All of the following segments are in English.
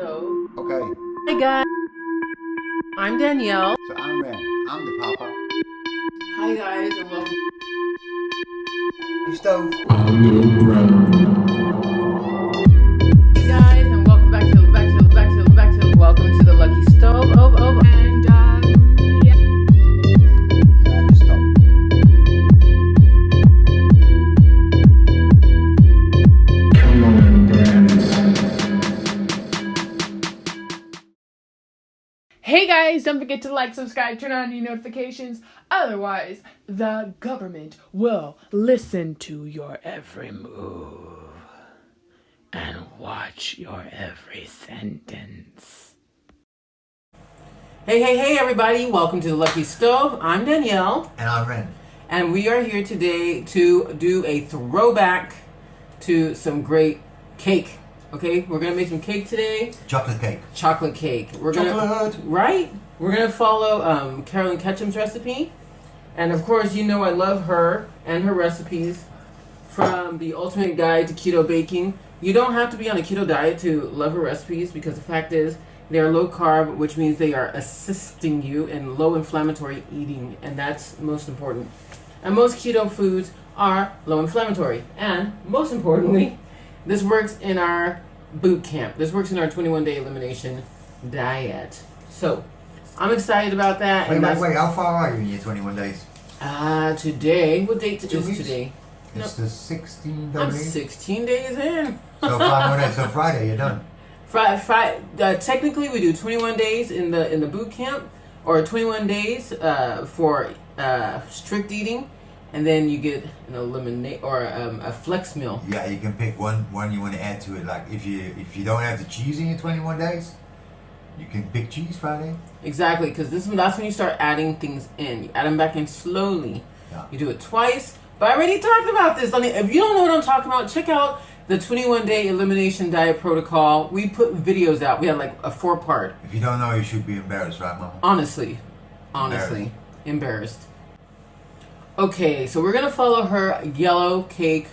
stove. Okay, Hi guys, I'm Danielle. so I'm Ren. I'm the Papa. Hi guys, and welcome. You stove. Hey guys, and welcome back to welcome to the Lucky Stove. And yeah. Yeah, I just stopped. Come on, friends. Hey guys, don't forget to like, subscribe, turn on your notifications. Otherwise, the government will listen to your every move and watch your every sentence. Hey, everybody. Welcome to the Lucky Stove. I'm Danielle, And I'm Ren. and we are here today to do a throwback to some great cake. Okay, we're going to make some cake today. Chocolate cake. Chocolate cake. We're gonna Chocolate. We're gonna follow Carolyn Ketchum's recipe, and of course, you know I love her and her recipes from the Ultimate Guide to Keto Baking. You don't have to be on a keto diet to love her recipes because the fact is they are low carb, which means they are assisting you in low inflammatory eating, and that's most important. And most keto foods are low inflammatory, and most importantly, this works in our boot camp. This works in our 21-day elimination diet. So, I'm excited about that. Wait, how far are you in your 21 days? Today, what date 2 is weeks? Today? It's the 16th, I I'm believe. 16 days in. So 5 more days. So Friday, you're done. Technically, we do 21 days in the boot camp, or 21 days for strict eating, and then you get an eliminate or a flex meal. Yeah, you can pick one you want to add to it. Like if you don't have the cheese in your 21 days, you can pick cheese Friday. Exactly, because that's when you start adding things in. You add them back in slowly. Yeah. You do it twice. But I already talked about this. I mean, if you don't know what I'm talking about, check out the 21-day elimination diet protocol. We put videos out. We had like a 4-part. If you don't know, you should be embarrassed, right, Mama? Honestly, embarrassed. Okay, so we're gonna follow her yellow cake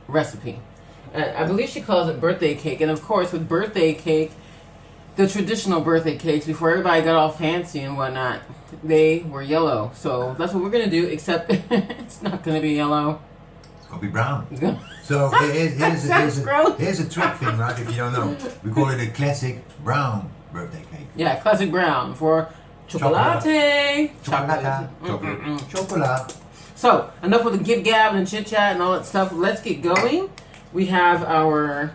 recipe. I believe she calls it birthday cake, and of course, with birthday cake, the traditional birthday cakes before everybody got all fancy and whatnot, they were yellow. So that's what we're gonna do. Except it's not gonna be yellow. It's gonna be brown. It's gonna. So Gross. here's a trick thing, right? If you don't know, we call it a classic brown birthday cake. Yeah, classic brown for chocolate. Chocolate. So, enough with the give gab and chit chat and all that stuff. Let's get going. We have our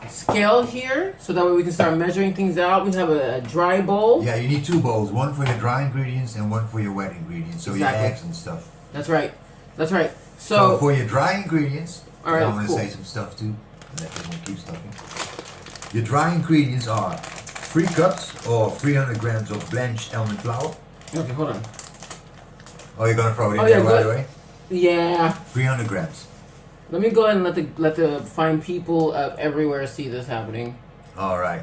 scale here, so that way we can start measuring things out. We have a dry bowl. Yeah, you need 2 bowls, one for your dry ingredients and one for your wet ingredients, so Exactly. your eggs and stuff. That's right. So for your dry ingredients, all right, I want to cool. say some stuff too. Let this one keep stuffing. Your dry ingredients are 3 cups or 300 grams of blanched almond flour. Okay, hold on. Oh, you're gonna throw it in there right away? Yeah. 300 grams. Let me go ahead and let the fine people of everywhere see this happening. All right.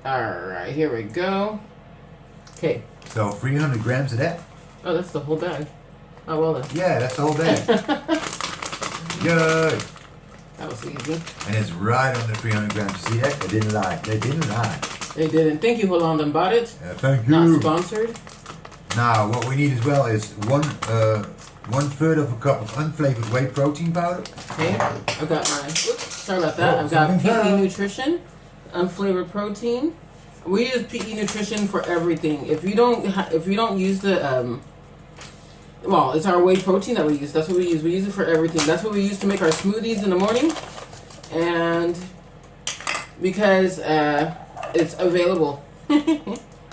All right, here we go. Okay. So 300 grams of that. Oh, that's the whole bag. Oh, well then. Yeah, that's the whole bag. Good. That was easy. And it's right under 300 grams. See that? They didn't lie. They didn't lie. They didn't. Thank you, Hold On Them Bought It. Thank you. Not sponsored. Now, what we need as well is 1/3 of a cup of unflavored whey protein powder. Okay, I've got my. Oops, sorry about that. I've got PE Nutrition, unflavored protein. We use PE Nutrition for everything. If you don't use the well, it's our whey protein that we use. That's what we use. We use it for everything. That's what we use to make our smoothies in the morning, and because it's available.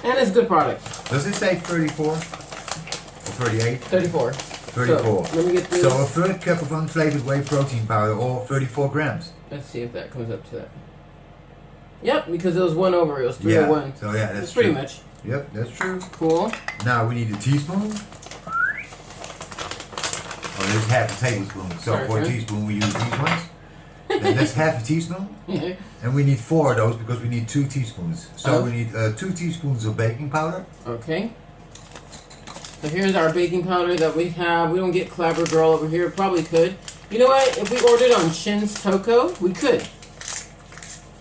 And it's a good product. Does it say 34 or 38? 34. 34. So, let me get this. So a 1/3 cup of unflavored whey protein powder or 34 grams. Let's see if that comes up to that. Yep, because it was 1 over. It was 3 Yeah. to 1. So yeah, that's It's pretty true. much. Yep, that's true. Cool. Now we need a teaspoon. Oh, there's half a tablespoon. So Sorry, for a sir. teaspoon we use these ones. Then that's half a teaspoon. Yeah. And we need 4 of those because we need 2 teaspoons. So Of? we need 2 teaspoons of baking powder. Okay. So here's our baking powder that we have. We don't get Clabber Girl over here. Probably could. You know what? If we ordered on Shin's Toko, we could.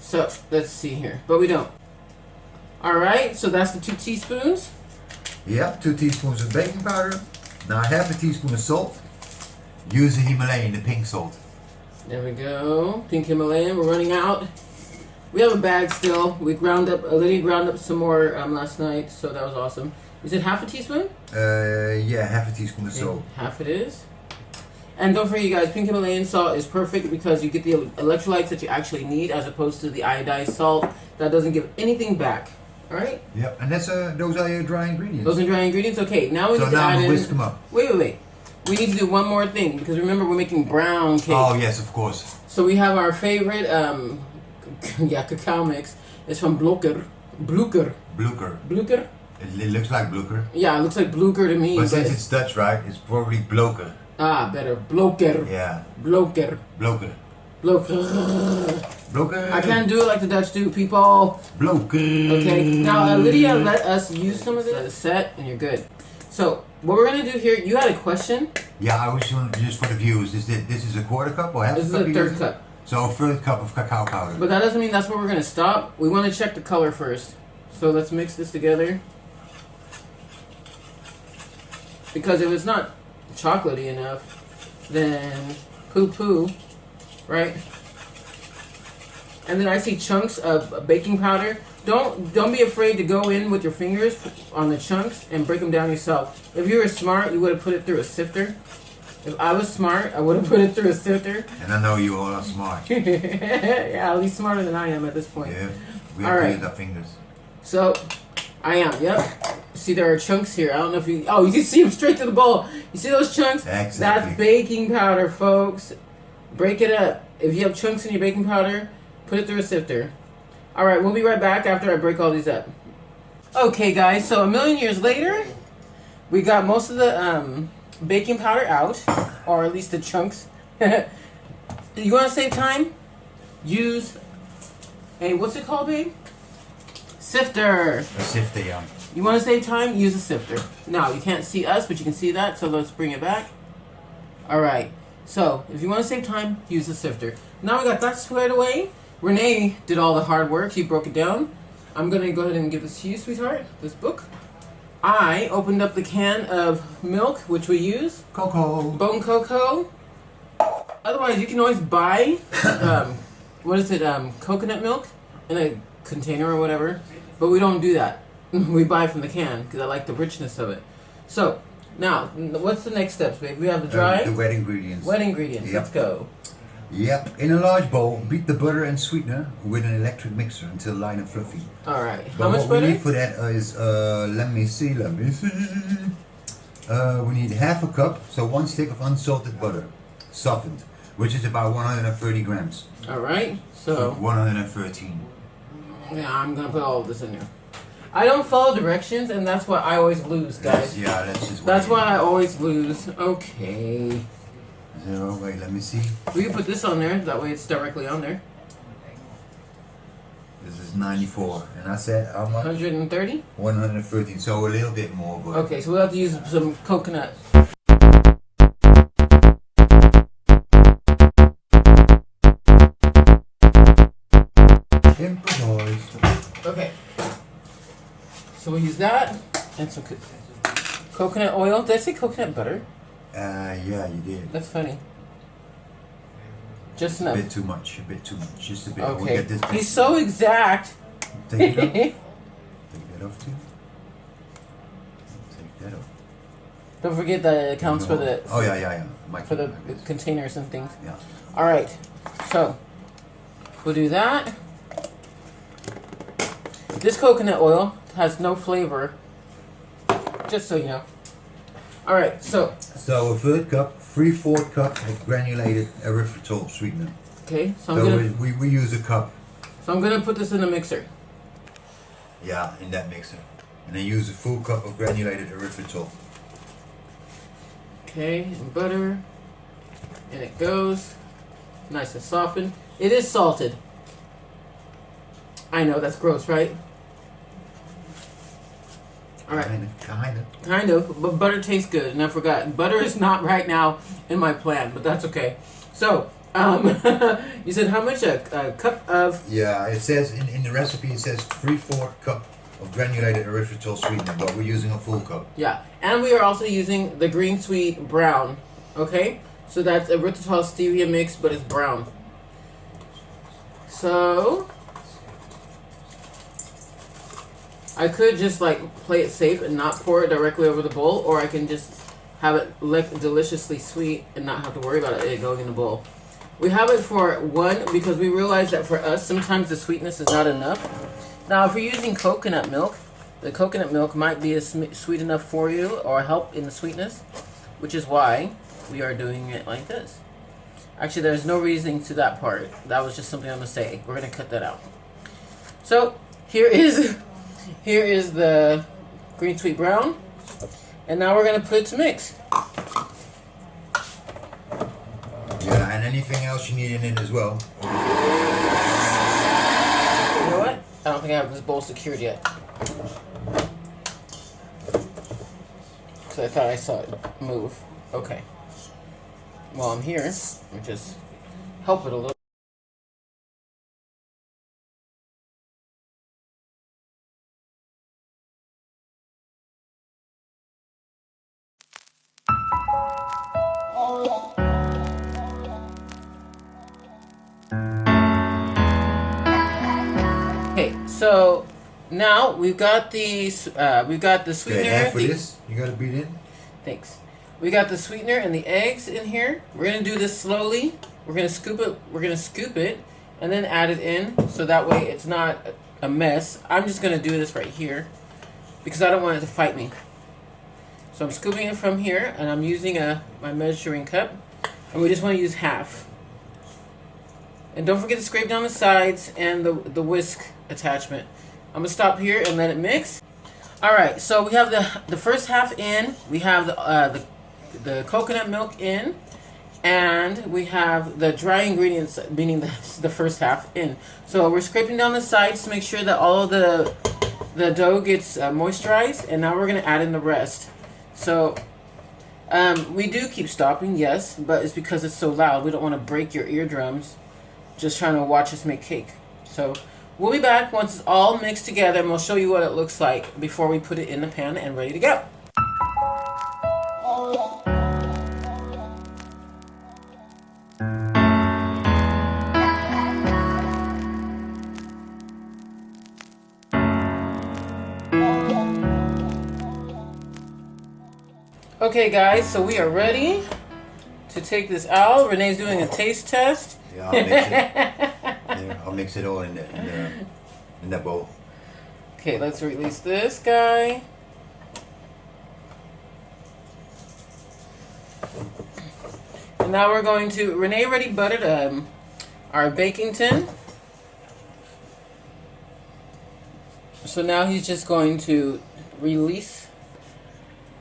So let's see here, but we don't. All right, so that's the 2 teaspoons. Yep, 2 teaspoons of baking powder. Now half a teaspoon of salt. Use the Himalayan, the pink salt. There we go. Pink Himalayan. We're running out. We have a bag still. We Lydia ground up some more last night, so that was awesome. Is it half a teaspoon? Yeah, half a teaspoon of salt. Half it is. And don't forget, you guys, pink Himalayan salt is perfect because you get the electrolytes that you actually need, as opposed to the iodized salt that doesn't give anything back. All right. Yep, and that's those are your dry ingredients. Those are dry ingredients. Okay, now we need to add in. Whisk them up. Wait. We need to do one more thing because remember we're making brown cake. Oh yes, of course. So we have our favorite, cacao mix. It's from Blucher. Blucher. It looks like Blucher. Yeah, it looks like Blucher to me. But since it's Dutch, right? It's probably Bloker. Ah, better. Bloker. Yeah. Bloker. I can't do it like the Dutch do, people. Bloker. Okay, now Lydia let us use some of this set, and you're good. So, what we're going to do here, you had a question? Yeah, I was just for the viewers. This is a quarter cup or half a cup? This is a third cup. So a third cup of cacao powder. But that doesn't mean that's where we're going to stop. We want to check the color first. So let's mix this together. Because if it's not chocolatey enough, then poo-poo, right? And then I see chunks of baking powder. Don't be afraid to go in with your fingers on the chunks and break them down yourself. If you were smart, you would have put it through a sifter. If I was smart, I would have put it through a sifter. And I know you all are smart. Yeah, at least smarter than I am at this point. Yeah, we have to use our fingers. So, I am, yep. See, there are chunks here. I don't know if you... Oh, you can see them straight to the bowl. You see those chunks? Exactly. That's baking powder, folks. Break it up. If you have chunks in your baking powder, put it through a sifter. All right, we'll be right back after I break all these up. Okay, guys, so a million years later, we got most of the baking powder out, or at least the chunks. You want to save time? Use a, what's it called, babe? Sifter. A sifter, yeah. You want to save time? Use a sifter. Now, you can't see us, but you can see that, so let's bring it back. All right, so if you want to save time, use a sifter. Now we got that squared away. Renee did all the hard work. She broke it down. I'm going to go ahead and give this to you, sweetheart, this book. I opened up the can of milk, which we use. Cocoa. Bone cocoa. Otherwise, you can always buy, coconut milk in a container or whatever. But we don't do that. We buy from the can because I like the richness of it. So, now, what's the next steps, babe? We have the dry. The wet ingredients. Wet ingredients. Yep. Let's go. Yep. In a large bowl, beat the butter and sweetener with an electric mixer until light and fluffy. All right. But How much what butter? we need for that is, let me see. We need half a cup, so 1 stick of unsalted butter, softened, which is about 130 grams. All right. So 113. yeah, I'm gonna put all of this in there. I don't follow directions, and that's why I always lose, guys. That's just. That's why I always lose. Okay. 0. Wait, let me see. We can put this on there. That way, it's directly on there. This is 94, and I said how much? 130. 113. So a little bit more, but. Okay, so we'll have to use some coconut. Improvise. Okay. So we'll use that and some coconut oil. Did I say coconut butter? Yeah, you did. That's funny. Just A enough. bit too much. Just a bit. We'll Okay. get this back. He's so exact. Take it off. Take that off too. Take that off. Don't forget that it counts for the Oh yeah. for the containers and things. Yeah. All right. So we'll do that. This coconut oil has no flavor. Just so you know. All right. So a third cup, 3/4 cup of granulated erythritol sweetener. okay. So we use a cup. So I'm gonna put this in the mixer. Yeah, in that mixer, and then use a full cup of granulated erythritol. Okay, and butter. And it goes. Nice and softened. It is salted. I know, that's gross, right? Alright. Kind of, but butter tastes good, and I forgot. Butter is not right now in my plan, but that's okay. So, You said how much? A cup of... Yeah, it says in the recipe, it says 3/4 cup of granulated erythritol sweetener, but we're using a full cup. Yeah, and we are also using the green sweet brown, okay? So that's erythritol stevia mix, but it's brown. So I could just like play it safe and not pour it directly over the bowl, or I can just have it deliciously sweet and not have to worry about it going in the bowl. We have it for one because we realize that for us, sometimes the sweetness is not enough. Now, if you're using coconut milk, the coconut milk might be sweet enough for you or help in the sweetness, which is why we are doing it like this. Actually, there's no reasoning to that part. That was just something I'm going to say. We're going to cut that out. So, here is the green sweet brown. And now we're going to put it to mix. Yeah, and anything else you need in it as well. You know what? I don't think I have this bowl secured yet. So I thought I saw it move. Okay. While I'm here, let me just help it a little. Okay, so now we've got the sweetener. Okay, and for this, you gotta beat in. Thanks. We got the sweetener and the eggs in here. We're gonna do this slowly. We're gonna scoop it, and then add it in, so that way it's not a mess. I'm just gonna do this right here because I don't want it to fight me. So I'm scooping it from here, and I'm using my measuring cup, and we just want to use half. And don't forget to scrape down the sides and the whisk attachment. I'm gonna stop here and let it mix. All right, so we have the first half in. We have the coconut milk in, and we have the dry ingredients, meaning the first half in. So we're scraping down the sides to make sure that all of the dough gets moisturized, and now we're gonna add in the rest. So we do keep stopping, yes, but it's because it's so loud. We don't want to break your eardrums just trying to watch us make cake. So we'll be back once it's all mixed together, and we'll show you what it looks like before we put it in the pan and ready to go. Okay guys, so we are ready to take this out. Renee's doing a taste test. Yeah, I'll mix it. Yeah, I'll mix it all in that bowl. Okay, let's release this guy. And now we're going to, Renee already buttered our baking tin. So now he's just going to release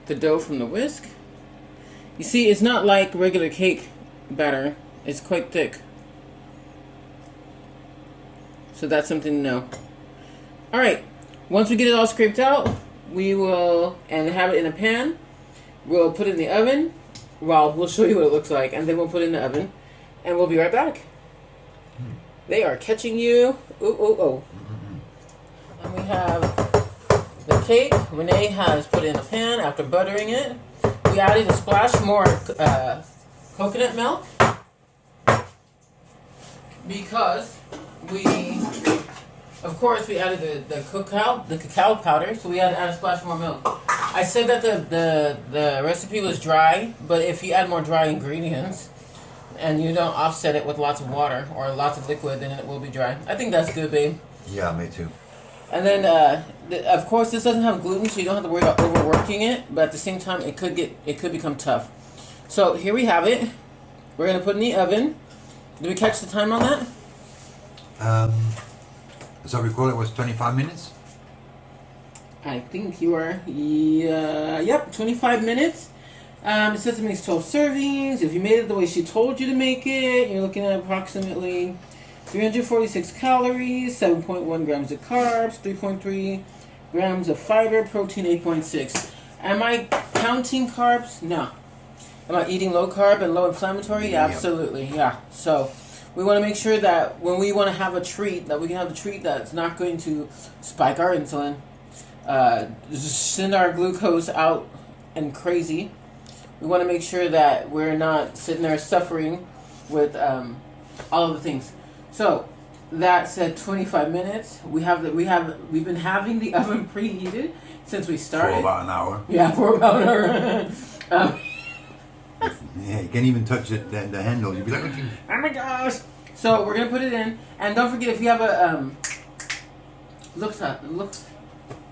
the dough from the whisk. You see, it's not like regular cake batter. It's quite thick. So that's something to know. All right, once we get it all scraped out, we will, and have it in a pan, we'll put it in the oven. Well, we'll show you what it looks like, and then we'll put it in the oven, and we'll be right back. They are catching you. Ooh, ooh, ooh. And we have the cake. Renee has put it in a pan after buttering it. We added a splash more coconut milk because of course, we added the cacao powder, so we had to add a splash more milk. I said that the recipe was dry, but if you add more dry ingredients and you don't offset it with lots of water or lots of liquid, then it will be dry. I think that's good, babe. Yeah, me too. And then, of course, this doesn't have gluten, so you don't have to worry about overworking it. But at the same time, it could become tough. So here we have it. We're gonna put it in the oven. Did we catch the time on that? As I recall, it was 25 minutes. I think you are. Yep, 25 minutes. It says it makes 12 servings. If you made it the way she told you to make it, you're looking at approximately 346 calories, 7.1 grams of carbs, 3.3 grams of fiber, protein 8.6. Am I counting carbs? No. Am I eating low carb and low inflammatory? Yeah, absolutely, yeah. So we want to make sure that when we want to have a treat, that we can have a treat that's not going to spike our insulin, send our glucose out and crazy. We want to make sure that we're not sitting there suffering with all of the things. So that said, 25 minutes. We've been having the oven preheated since we started. For about an hour. Yeah, for about an hour. Yeah, you can't even touch it, the handle. You'll be like, oh my gosh! So we're gonna put it in, and don't forget if you have a looks.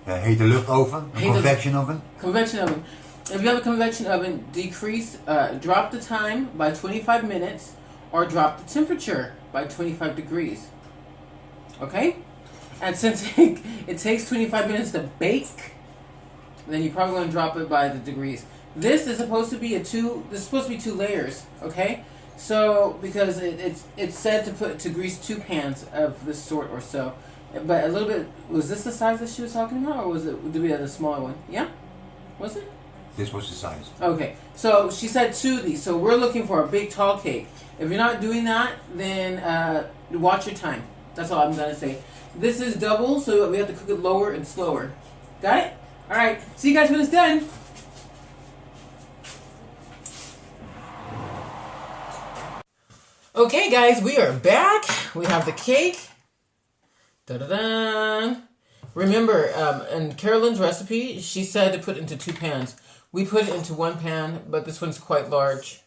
hete luchtoven, een convection oven. Convection oven. If you have a convection oven, drop the time by 25 minutes, or drop the temperature by 25 degrees. Okay? And since it takes 25 minutes to bake, then you probably want to drop it by the degrees. This is supposed to be two layers, okay? So because it's said to grease 2 pans of this sort or so. But a little bit, was this the size that she was talking about, or did we have a smaller one? Yeah? Was it? This was the size. Okay. So she said 2 of these. So we're looking for a big tall cake. If you're not doing that, then watch your time. That's all I'm gonna say. This is double, so we have to cook it lower and slower. Got it? All right. See you guys when it's done. Okay, guys, we are back. We have the cake. Da-da-da. Remember, in Carolyn's recipe, she said to put it into 2 pans. We put it into 1 pan, but this one's quite large.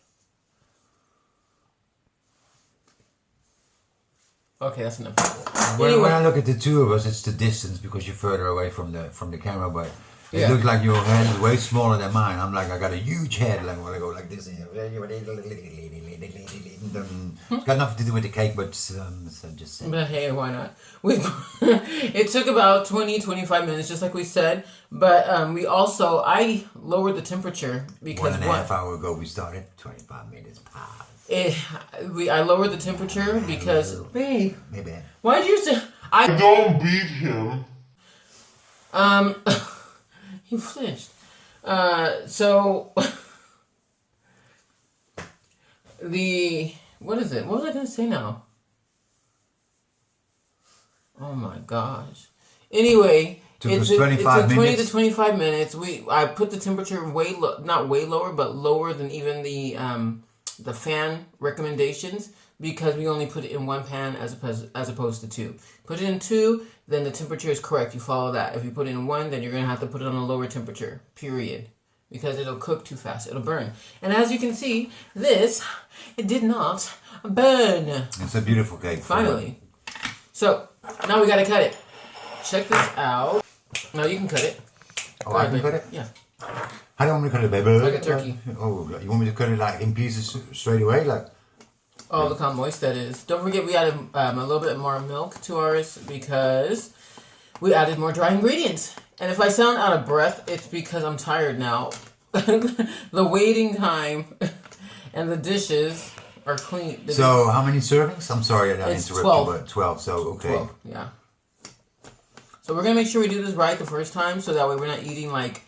Okay, that's enough. When I look at the two of us, it's the distance because you're further away from the camera, but it looks like your head is way smaller than mine. I'm like, I got a huge head, like when I go like this. It's got nothing to do with the cake, but so just saying. But hey, why not? It took about 20-25 minutes, just like we said. But I lowered the temperature because 1.5 hours ago we started. 25 minutes past. I lowered the temperature because, babe, maybe. Why did you say I don't beat him. He flinched. So what is it? What was I gonna say now? Oh my gosh. Anyway, it took 20 to 25 minutes. I put the temperature not way lower, but lower than even the fan recommendations, because we only put it in 1 pan as opposed to 2. Put it in 2, then the temperature is correct. You follow that. If you put it in 1, then you're going to have to put it on a lower temperature, period. Because it'll cook too fast. It'll burn. And as you can see, it did not burn. It's a beautiful cake. Finally. So, now we got to cut it. Check this out. No, you can cut it. Oh, I can cut it? Yeah. How do you want me to cut it, baby? Like a turkey. Oh, you want me to cut it like in pieces straight away? Like. Oh, look how moist that is. Don't forget we added a little bit more milk to ours because we added more dry ingredients. And if I sound out of breath, it's because I'm tired now. The waiting time and the dishes are clean. So how many servings? I'm sorry I interrupted 12. you, but 12, so okay. 12, yeah. So we're going to make sure we do this right the first time, so that way we're not eating like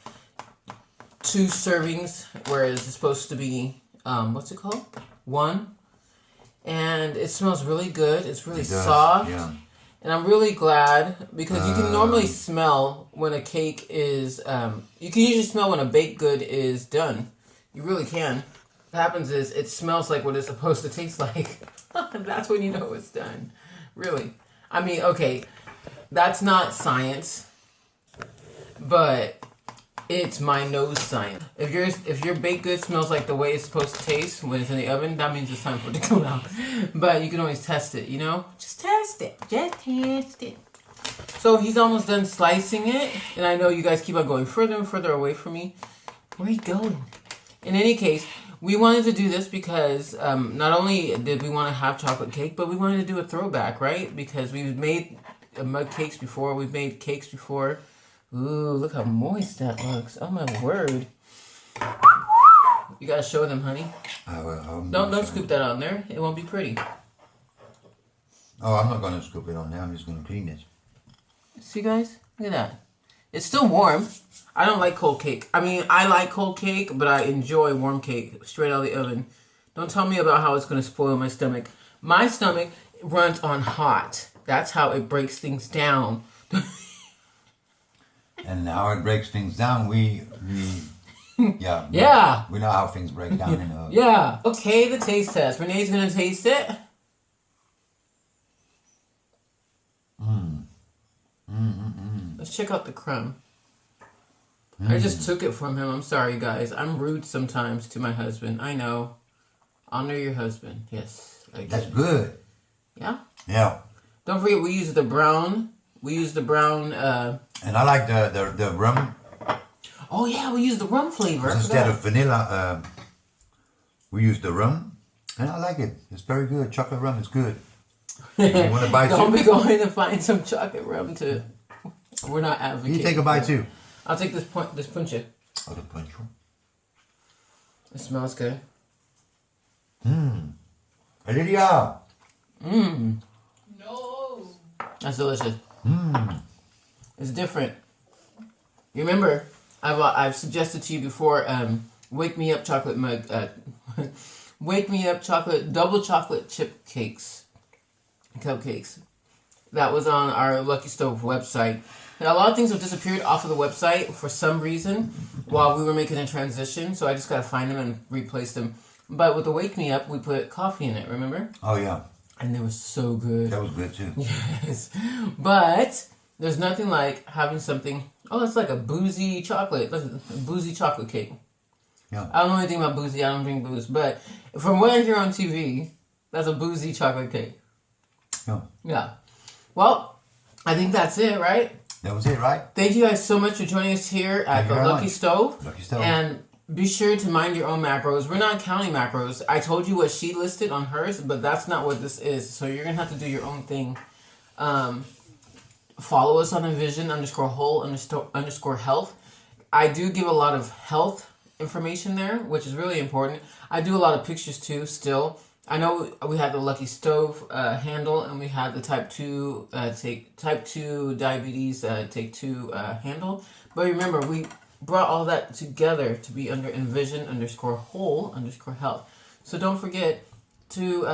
2 servings, whereas it's supposed to be, what's it called? 1. And it smells really good. It's really soft. Yeah. And I'm really glad, because you can normally smell when a cake is, you can usually smell when a baked good is done. You really can. What happens is it smells like what it's supposed to taste like. That's when you know it's done. Really. I mean, okay, that's not science, but it's my nose science. If your baked good smells like the way it's supposed to taste when it's in the oven, that means it's time for it to go out. But you can always test it, you know? Just test it. Just test it. So he's almost done slicing it, and I know you guys keep on going further and further away from me. Where are you going? In any case, we wanted to do this because not only did we want to have chocolate cake, but we wanted to do a throwback, right? Because we've made mug cakes before. We've made cakes before. Ooh, look how moist that looks. Oh my word. You gotta show them, honey. Don't scoop that on there. It won't be pretty. Oh, I'm not gonna scoop it on there. I'm just gonna clean it. See, guys? Look at that. It's still warm. I don't like cold cake. I mean, I like cold cake, but I enjoy warm cake straight out of the oven. Don't tell me about how it's going to spoil my stomach. My stomach runs on hot. That's how it breaks things down. And how it breaks things down, we Yeah. we know how things break down in the oven. Yeah. Okay, the taste test. Renee's going to taste it. Let's check out the crumb. I just took it from him. I'm sorry, guys. I'm rude sometimes to my husband. I know. Honor your husband. Yes. That's good. Yeah? Yeah. Don't forget, we use the brown. We use the brown. And I like the rum. Oh, yeah, we use the rum flavor. Instead of vanilla, we use the rum. And I like it. It's very good. Chocolate rum is good. You want to buy Don't too? be going to find some chocolate rum to. We're not advocating. You take a bite too. I'll take this punch. Oh, the punch one. It smells good. Lydia. No. That's delicious. It's different. You remember, I've suggested to you before, wake me up chocolate mug, wake me up chocolate, double chocolate chip cakes, cupcakes. That was on our Lucky Stove website. Now, a lot of things have disappeared off of the website for some reason while we were making a transition, so I just gotta find them and replace them. But with the Wake Me Up, we put coffee in it, remember? Oh, yeah. And it was so good. That was good too. Yes. But there's nothing like having something, it's like a boozy chocolate. That's a boozy chocolate cake. Yeah. I don't know anything about boozy. I don't drink booze. But from what I hear on TV, that's a boozy chocolate cake. Yeah. Yeah. Well, I think that's it, right? That was it, right? Thank you guys so much for joining us here at the Lucky Stove. Lucky Stove. And be sure to mind your own macros. We're not counting macros. I told you what she listed on hers, but that's not what this is. So you're going to have to do your own thing. Follow us on envision_whole_health. I do give a lot of health information there, which is really important. I do a lot of pictures too still. I know we have the Lucky Stove handle, and we have the type 2 diabetes take 2 handle. But remember, we brought all that together to be under envision_whole_health. So don't forget to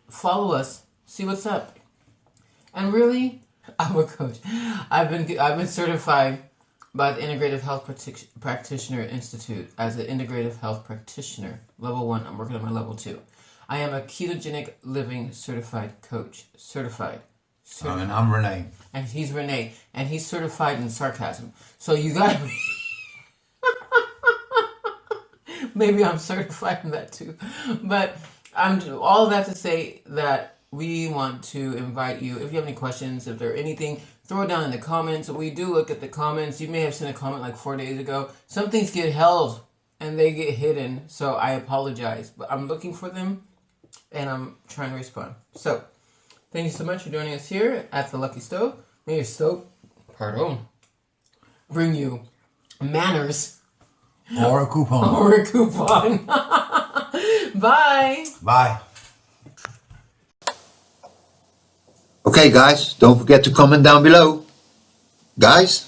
follow us, see what's up. And really, I'm a coach. I've been certified by the Integrative Health Practitioner Institute as an Integrative Health Practitioner, level 1. I'm working on my level 2. I am a ketogenic living certified coach. Certified. And I'm Renee. And he's Renee. And he's certified in sarcasm. So you gotta be... Maybe I'm certified in that too. But I'm all of that to say that we want to invite you. If you have any questions, if there are anything, throw it down in the comments. We do look at the comments. You may have sent a comment like 4 days ago. Some things get held and they get hidden. So I apologize. But I'm looking for them and I'm trying to respond. So thank you so much for joining us here at the Lucky Stove. May your stove, bring you manners. Or a coupon. Or a coupon. Bye. Bye. Okay, guys, don't forget to comment down below. Guys?